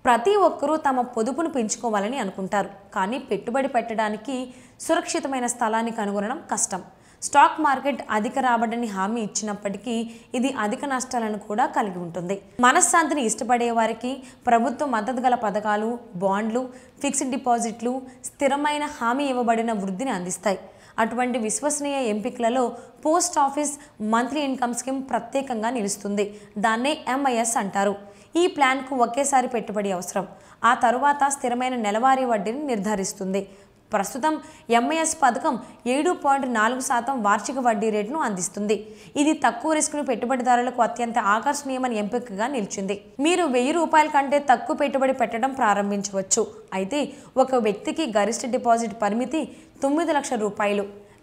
ప్రతి ఒక్కరూ తమ పొదుపును పెంచుకోవాలని అనుకుంటారు, కానీ పెట్టుబడి పెట్టడానికి సురక్షితమైన స్థలాన్ని కనుగొనడం కష్టం. స్టాక్ మార్కెట్ అధిక రాబడిని హామీ ఇచ్చినప్పటికీ ఇది అధిక నష్టాలను కూడా కలిగి ఉంటుంది. మనశ్శాంతిని ఇష్టపడే వారికి ప్రభుత్వ మద్దతు గల పథకాలు, బాండ్లు, ఫిక్స్డ్ డిపాజిట్లు స్థిరమైన హామీ ఇవ్వబడిన వృద్ధిని అందిస్తాయి. అటువంటి విశ్వసనీయ ఎంపికలలో post office monthly income scheme ప్రత్యేకంగా నిలుస్తుంది. దాన్నే ఎంఐఎస్ అంటారు. ఈ ప్లాన్కు ఒకేసారి పెట్టుబడి అవసరం. ఆ తరువాత స్థిరమైన నెలవారీ వడ్డీని నిర్ధారిస్తుంది. ప్రస్తుతం ఎంఐఎస్ పథకం 7.4% వార్షిక వడ్డీ రేటును అందిస్తుంది. ఇది తక్కువ రిస్క్ను పెట్టుబడిదారులకు అత్యంత ఆకర్షణీయమైన ఎంపికగా నిలిచింది. మీరు ₹1000 కంటే తక్కువ పెట్టుబడి పెట్టడం ప్రారంభించవచ్చు. అయితే ఒక వ్యక్తికి గరిష్ట డిపాజిట్ పరిమితి ₹9 లక్షలు.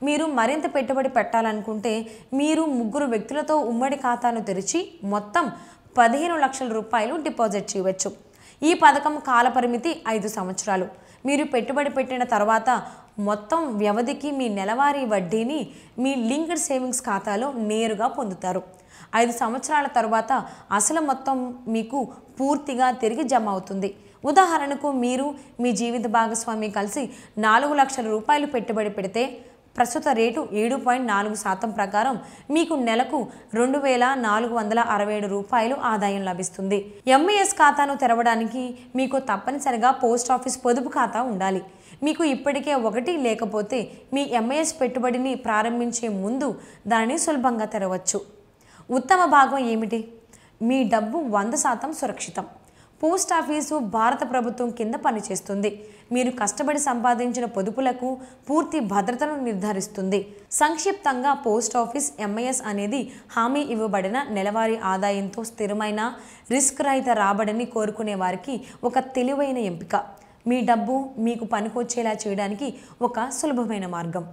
మీరు మరింత పెట్టుబడి పెట్టాలనుకుంటే మీరు 3 వ్యక్తులతో ఉమ్మడి ఖాతాను తెరిచి మొత్తం ₹15 లక్షల డిపాజిట్ చేయవచ్చు. ఈ పథకం కాలపరిమితి 5 సంవత్సరాలు. మీరు పెట్టుబడి పెట్టిన తర్వాత మొత్తం వ్యవధికి మీ నెలవారీ వడ్డీని మీ లింక్డ్ సేవింగ్స్ ఖాతాలో నేరుగా పొందుతారు. 5 సంవత్సరాల తర్వాత అసలు మొత్తం మీకు పూర్తిగా తిరిగి జమ అవుతుంది. ఉదాహరణకు మీరు మీ జీవిత భాగస్వామి కలిసి ₹4 లక్షల పెట్టుబడి పెడితే ప్రస్తుత రేటు 7.4% ప్రకారం మీకు నెలకు ₹2,467 ఆదాయం లభిస్తుంది. ఎంఐఎస్ ఖాతాను తెరవడానికి మీకు తప్పనిసరిగా పోస్ట్ ఆఫీస్ పొదుపు ఖాతా ఉండాలి. మీకు ఇప్పటికే ఒకటి లేకపోతే మీ ఎంఐఎస్ పెట్టుబడిని ప్రారంభించే ముందు దానిని సులభంగా తెరవచ్చు. ఉత్తమ భాగం ఏమిటి? మీ డబ్బు 100% సురక్షితం. పోస్ట్ ఆఫీసు భారత ప్రభుత్వం కింద పనిచేస్తుంది. మీరు కష్టపడి సంపాదించిన పొదుపులకు పూర్తి భద్రతను నిర్ధారిస్తుంది. సంక్షిప్తంగా పోస్ట్ ఆఫీస్ ఎంఐఎస్ అనేది హామీ ఇవ్వబడిన నెలవారీ ఆదాయంతో స్థిరమైన రిస్క్ రహిత రాబడిని కోరుకునే వారికి ఒక తెలివైన ఎంపిక. మీ డబ్బు మీకు పనికొచ్చేలా చేయడానికి ఒక సులభమైన మార్గం.